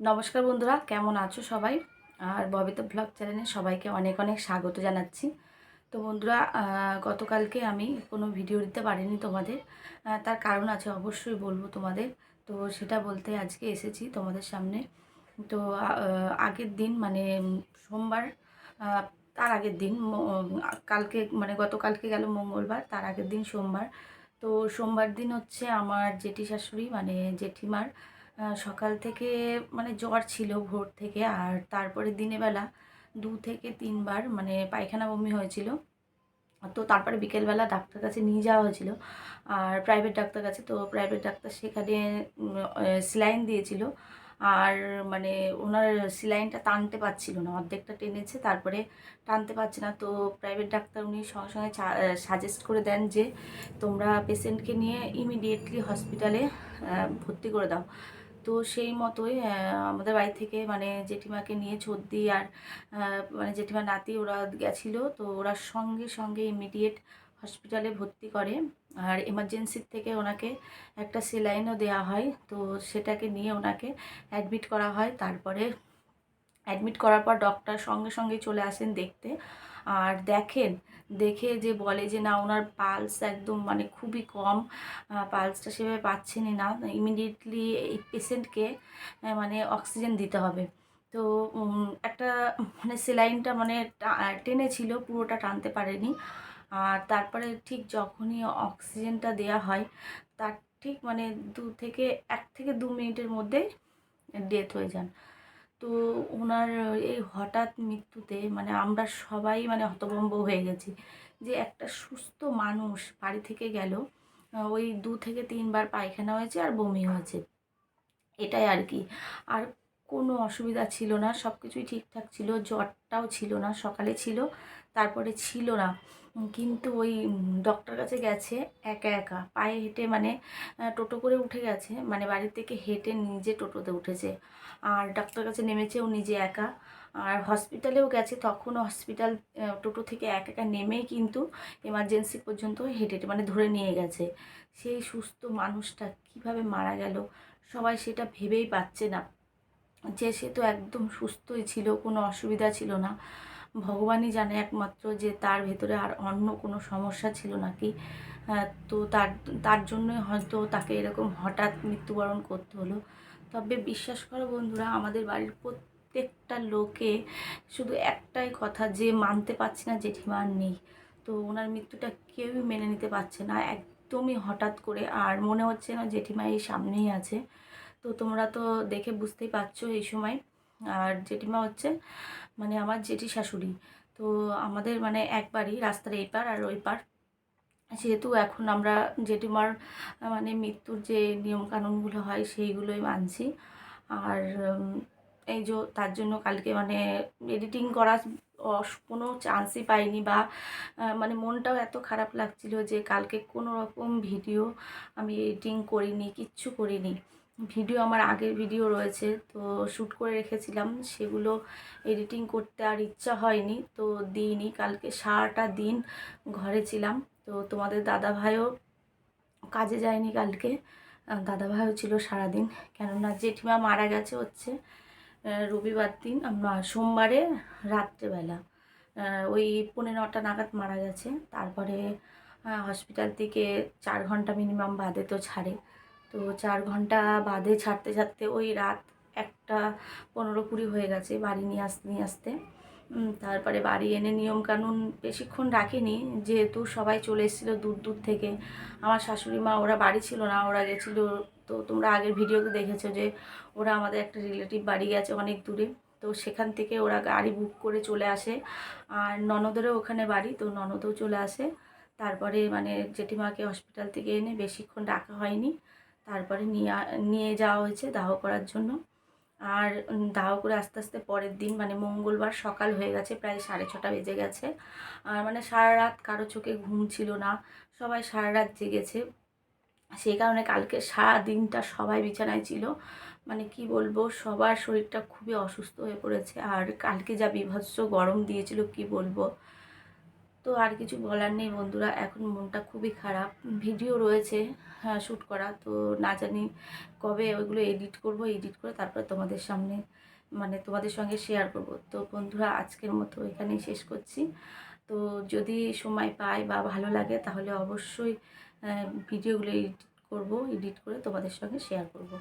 নমস্কার বন্ধুরা, কেমন আছো সবাই? আর ববিতা ব্লগ চ্যানেলে সবাইকে অনেক অনেক স্বাগত জানাচ্ছি। তো বন্ধুরা, গতকালকে আমি কোনো ভিডিও দিতে পারিনি তোমাদের। তার কারণ আছে, অবশ্যই বলবো তোমাদের। তো সেটা বলতে আজকে এসেছি তোমাদের সামনে। তো আগের দিন মানে সোমবার, আহ, তার আগের দিন কালকে মানে গতকালকে গেল মঙ্গলবার, তার আগের দিন সোমবার। তো সোমবার দিন হচ্ছে আমার জেঠি শাশুড়ি মানে জেঠিমার সকাল থেকে মানে জ্বর ছিল ভোর থেকে, আর তারপরে দিনের বেলা 2 থেকে 3 বার মানে পায়খানা বমি হয়েছিল। তো তারপরে বিকেলবেলা ডাক্তার কাছে নিয়ে যাওয়া হয়েছিল, আর প্রাইভেট ডাক্তার কাছে। তো প্রাইভেট ডাক্তার সেখানে স্যালাইন দিয়েছিল, আর মানে ওনার স্যালাইনটা টানতে পারছিল না, অর্ধেকটা টেনেছে তারপরে টানতে পারছে না। তো প্রাইভেট ডাক্তার উনি সঙ্গে সঙ্গে সাজেস্ট করে দেন যে তোমরা পেশেন্টকে নিয়ে ইমিডিয়েটলি হসপিটালে ভর্তি করে দাও। তো সেই মতোই আমাদের বাড়ি থেকে মানে জেঠিমাকে নিয়ে ছর্দি আর মানে জেঠিমার নাতি ওরা গেছিলো। তো ওরা সঙ্গে সঙ্গে ইমিডিয়েট হসপিটালে ভর্তি করে, আর এমার্জেন্সির থেকে ওনাকে একটা সেলাইনও দেওয়া হয়। তো সেটাকে নিয়ে ওনাকে অ্যাডমিট করা হয়। তারপরে অ্যাডমিট করার পর ডক্টর সঙ্গে সঙ্গেই চলে আসেন দেখতে, আর দেখে যে বলে যে না, ওনার পালস একদম মানে খুবই কম, পালসটা সেভাবে পাচ্ছেনই না, ইমিডিয়েটলি এই পেশেন্টকে মানে অক্সিজেন দিতে হবে। তো একটা মানে সেলাইনটা মানে টেনেছিল, পুরোটা টানতে পারেনি। আর তারপরে ঠিক যখনই অক্সিজেনটা দেয়া হয়, তার ঠিক মানে 1 থেকে 2 মিনিটের মধ্যেই ডেথ হয়ে যান। তো ওনার এই হঠাৎ মৃত্যুতে মানে আমরা সবাই মানে হতভম্ব হয়ে গেছি যে একটা সুস্থ মানুষ বাড়ি থেকে গেল, ওই 2 থেকে 3 বার পায়খানা হয়েছে আর বমি হয়েছে, এটাই আর কি। আর কোনো অসুবিধা ছিল না, সব কিছুই ঠিকঠাক ছিল, জ্বরটাও ছিল না, সকালে ছিল তারপরে ছিল না। কিন্তু ওই ডক্টর কাছে গেছে একা একা পায়ে হেঁটে, মানে টোটো করে উঠে গেছে, মানে বাড়ি থেকে হেঁটে নিজে টোটোতে উঠেছে, আর ডাক্তার কাছে নেমেছেও নিজে একা। আর হসপিটালেও গেছে, তখনও হসপিটাল টোটো থেকে একা একা নেমেই কিন্তু এমার্জেন্সি পর্যন্ত হেঁটে হেঁটে মানে ধরে নিয়ে গেছে। সেই সুস্থ মানুষটা কিভাবে মারা গেল সবাই সেটা ভেবেই পাচ্ছে না, যে সে তো একদম সুস্থই ছিল, কোনো অসুবিধা ছিল না। ভগবানই জানে একমাত্র যে তার ভেতরে আর অন্য কোনো সমস্যা ছিল নাকি। তো তার তার জন্যই হয়তো তাকে এরকম হঠাৎ মৃত্যুবরণ করতে হলো। তবে বিশ্বাস করো বন্ধুরা, আমাদের বাড়ির প্রত্যেকটা লোকে শুধু একটাই কথা, যে মানতে পারছে না জেঠিমা আর নেই। তো ওনার মৃত্যুটা কেউই মেনে নিতে পারছে না, একদমই হঠাৎ করে, আর মনে হচ্ছে না জেঠিমা এই সামনেই আছে। তো তোমরা তো দেখে বুঝতেই পারছো এই সময়। আর জেঠিমা হচ্ছে মানে আমার জেঠি শাশুড়ি। তো আমাদের মানে একবারই রাস্তার এই পার আর ওই পার, সেহেতু এখন আমরা জেঠিমার মানে মৃত্যুর যে নিয়মকানুনগুলো হয় সেইগুলোই মানছি। আর এই যে তার জন্য কালকে মানে এডিটিং করার কোনো চান্সই পাইনি, বা মানে মনটাও এত খারাপ লাগছিল যে কালকে কোনো রকম ভিডিও আমি এডিটিং করিনি, কিচ্ছু করিনি। ভিডিও আমার আগের ভিডিও রয়েছে, তো শ্যুট করে রেখেছিলাম, সেগুলো এডিটিং করতে আর ইচ্ছা হয়নি, তো দিইনি। কালকে সারাটা দিন ঘরে ছিলাম। তো তোমাদের দাদাভাইও কাজে যায়নি কালকে, দাদাভাইও ছিল সারাদিন। কেননা জেঠিমা মারা গেছে হচ্ছে রবিবার দিন, সোমবারে রাত্রেবেলা ওই 9:45 নাগাদ মারা গেছে। তারপরে হসপিটাল থেকে 4 ঘন্টা মিনিমাম বাদে তো ছাড়ে। তো 4 ঘন্টা বাদে ছাড়তে ছাড়তে ওই রাত 1:15-20 হয়ে গেছে বাড়ি নিয়ে আসতে। তারপরে বাড়ি এনে নিয়মকানুন বেশিক্ষণ রাখিনি, যেহেতু সবাই চলে এসেছিলো দূর দূর থেকে। আমার শাশুড়ি মা ওরা বাড়ি ছিল না, ওরা গেছিলো। তো তোমরা আগের ভিডিওতে দেখেছো যে ওরা আমাদের একটা রিলেটিভ বাড়ি গেছে অনেক দূরে। তো সেখান থেকে ওরা গাড়ি বুক করে চলে আসে, আর ননদেরও ওখানে বাড়ি, তো ননদও চলে আসে। তারপরে মানে জেঠিমাকে হসপিটাল থেকে এনে বেশিক্ষণ রাখা হয়নি, তারপরে নিয়ে যাওয়া হয়েছে দাহ করার জন্য। আর দাহ করে আস্তে আস্তে পরের দিন মানে মঙ্গলবার সকাল হয়ে গেছে, প্রায় 6:30 বেজে গেছে। আর মানে সারা রাত কারো চোখে ঘুম ছিল না, সবাই সারা রাত জেগেছে। সেই কারণে কালকে সারা দিনটা সবাই বিছানায় ছিল, মানে কি বলবো, সবার শরীরটা খুবই অসুস্থ হয়ে পড়েছে। আর কালকে যা বীভৎস গরম দিয়েছিল কি বলবো। তো আর কিছু বলার নেই বন্ধুরা, এখন মনটা খুবই খারাপ। ভিডিও রয়েছে হ্যাঁ শ্যুট করা, তো না জানি কবে ওইগুলো এডিট করব, এডিট করে তারপর তোমাদের সামনে মানে তোমাদের সঙ্গে শেয়ার করব। তো বন্ধুরা আজকের মতো এখানেই শেষ করছি। তো যদি সময় পাই বা ভালো লাগে তাহলে অবশ্যই ভিডিওগুলো এডিট করব, এডিট করে তোমাদের সঙ্গে শেয়ার করব।